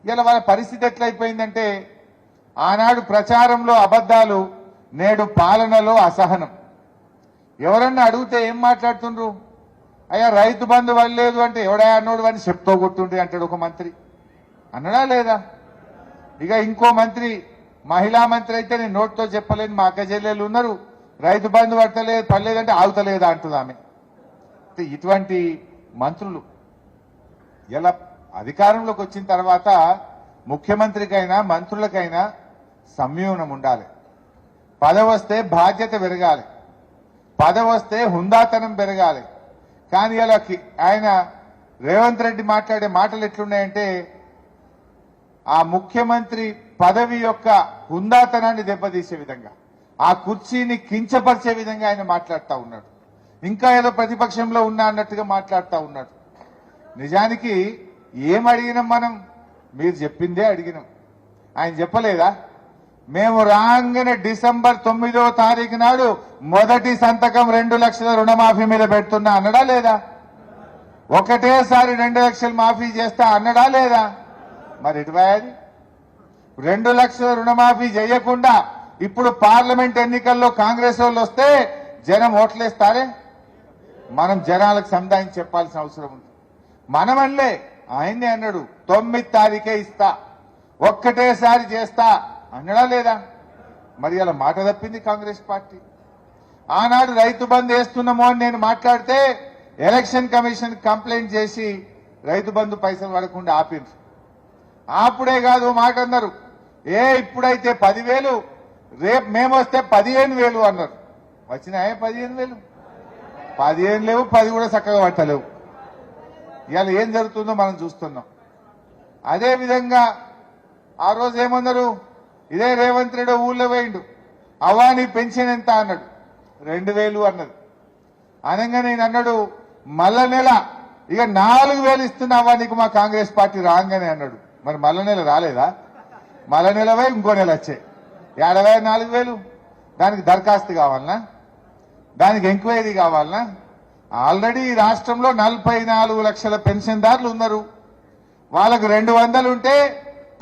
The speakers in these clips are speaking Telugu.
ఇలా వాళ్ళ పరిస్థితి ఎట్లయిపోయిందంటే ఆనాడు ప్రచారంలో అబద్ధాలు, నేడు పాలనలో అసహనం. ఎవరన్నా అడిగితే ఏం మాట్లాడుతుండ్రు? అయ్యా రైతు బంధు వల్లేదు అంటే ఎవడా అన్నోడు అని చెప్తూ కొట్టుండ్రి అంటాడు ఒక మంత్రి. అన్నడా లేదా? ఇక ఇంకో మంత్రి, మహిళా మంత్రి అయితే నేను నోట్తో చెప్పలేని మా అక్క చెల్లెలు ఉన్నారు, రైతు బంధు పడలేదంటే ఆగుతలేదా అంటుంది ఆమె. ఇటువంటి మంత్రులు ఇలా అధికారంలోకి వచ్చిన తర్వాత ముఖ్యమంత్రికైనా మంత్రులకైనా సంయమనం ఉండాలి. పదవి వస్తే బాధ్యత పెరగాలి, పదవి వస్తే హుందాతనం పెరగాలి. కానీ ఇలా ఆయన రేవంత్ రెడ్డి మాట్లాడే మాటలు ఎట్లున్నాయంటే ఆ ముఖ్యమంత్రి పదవి యొక్క హుందాతనాన్ని దెబ్బతీసే విధంగా, ఆ కుర్చీని కించపరిచే విధంగా ఆయన మాట్లాడుతూ ఉన్నాడు. ఇంకా ఏదో ప్రతిపక్షంలో ఉన్నా అన్నట్టుగా మాట్లాడుతూ ఉన్నాడు. నిజానికి ఏం అడిగినాం మనం? మీరు చెప్పిందే అడిగినాం. ఆయన చెప్పలేదా? మేము రాగానే డిసెంబర్ 9వ తారీఖు నాడు మొదటి సంతకం 2 లక్షల రుణమాఫీ మీద పెడుతున్నా అన్నడా లేదా? ఒకటేసారి 2 లక్షలు మాఫీ చేస్తా అన్నడా లేదా? మరి ఎటువైంది? 2 లక్షల రుణమాఫీ చేయకుండా ఇప్పుడు పార్లమెంట్ ఎన్నికల్లో కాంగ్రెస్ వాళ్ళు వస్తే జనం ఓట్లేస్తారే? మనం జనాలకు సంధానం చెప్పాల్సిన అవసరం ఉంది. మనమల్లే ఆయన్నే అన్నాడు 9వ తారీఖే ఇస్తా, ఒక్కటేసారి చేస్తా అన్నడా లేదా? మరి అలా మాట తప్పింది కాంగ్రెస్ పార్టీ. ఆనాడు రైతు బంధు వేస్తున్నామో అని నేను మాట్లాడితే ఎలక్షన్ కమిషన్ కంప్లైంట్ చేసి రైతు బంధు పైసలు పడకుండా ఆపింది. అప్పుడే కాదు మాట అన్నారు, ఇప్పుడైతే 10,000, రేపు మేము వస్తే 15,000 అన్నారు. వచ్చినాయే 15,000? 15 లేవు, 10 కూడా చక్కగా పట్టలేవు. ఇవాళ ఏం జరుగుతుందో మనం చూస్తున్నాం. అదేవిధంగా ఆ రోజు ఏమన్నారు? ఇదే రేవంత్ రెడ్డి ఊళ్ళో పోయిండు, అవ్వాని పెన్షన్ ఎంత అన్నాడు, 2,000 అన్నది. అనగా నేను అన్నాడు మళ్ళా నెల ఇక 4,000 ఇస్తున్నా అవ్వా నీకు మా కాంగ్రెస్ పార్టీ రాగానే అన్నాడు. మరి మళ్ళా నెల రాలేదా? మళ్ళా నెల పోయి ఇంకో నెల వచ్చాయి. 4,000. దానికి దరఖాస్తు కావాలనా? దానికి ఎంక్వైరీ కావాలనా? ఆల్రెడీ ఈ రాష్ట్రంలో 44 లక్షల పెన్షన్దారులు ఉన్నారు. వాళ్ళకు 200 ఉంటే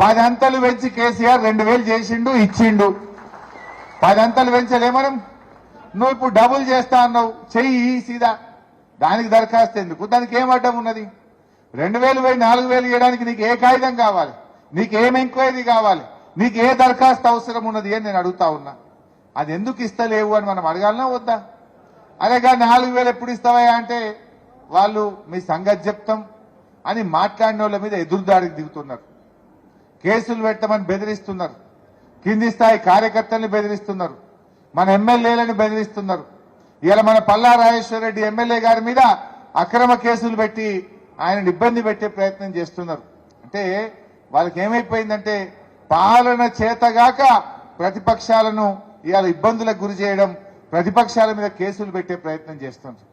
10 అంతలు పెంచి కేసీఆర్ 2,000 చేసిండు, ఇచ్చిండు. 10 అంతలు పెంచలే మనం? నువ్వు ఇప్పుడు డబుల్ చేస్తా అన్నావు, చెయ్యి సీదా. దానికి దరఖాస్తు ఎందుకు? దానికి ఏం అడ్డం ఉన్నది? 2,000 పోయి 4,000 ఇవ్వడానికి నీకు ఏ కాగితం కావాలి? నీకు ఏం ఎంక్వైరీ కావాలి? నీకు ఏ దరఖాస్తు అవసరం ఉన్నది అని నేను అడుగుతా ఉన్నా. అది ఎందుకు ఇస్తలేవు అని మనం అడగాలనా వద్దా? అలాగా 4,000 ఎప్పుడు ఇస్తావా అంటే వాళ్ళు మీ సంగతి చెప్తాం అని మాట్లాడిన వాళ్ళ మీద ఎదురుదాడికి దిగుతున్నారు. కేసులు పెట్టమని బెదిరిస్తున్నారు, కింది స్థాయి కార్యకర్తల్ని బెదిరిస్తున్నారు, మన ఎమ్మెల్యేలను బెదిరిస్తున్నారు. ఇలా మన పల్లా రాజేశ్వర రెడ్డి ఎమ్మెల్యే గారి మీద అక్రమ కేసులు పెట్టి ఆయనను ఇబ్బంది పెట్టే ప్రయత్నం చేస్తున్నారు. అంటే వాళ్ళకి ఏమైపోయిందంటే పాలన చేతగాక ప్రతిపక్షాలను ఇవాళ ఇబ్బందులకు గురి చేయడం, ప్రతిపక్షాల మీద కేసులు పెట్టే ప్రయత్నం చేస్తున్నారు.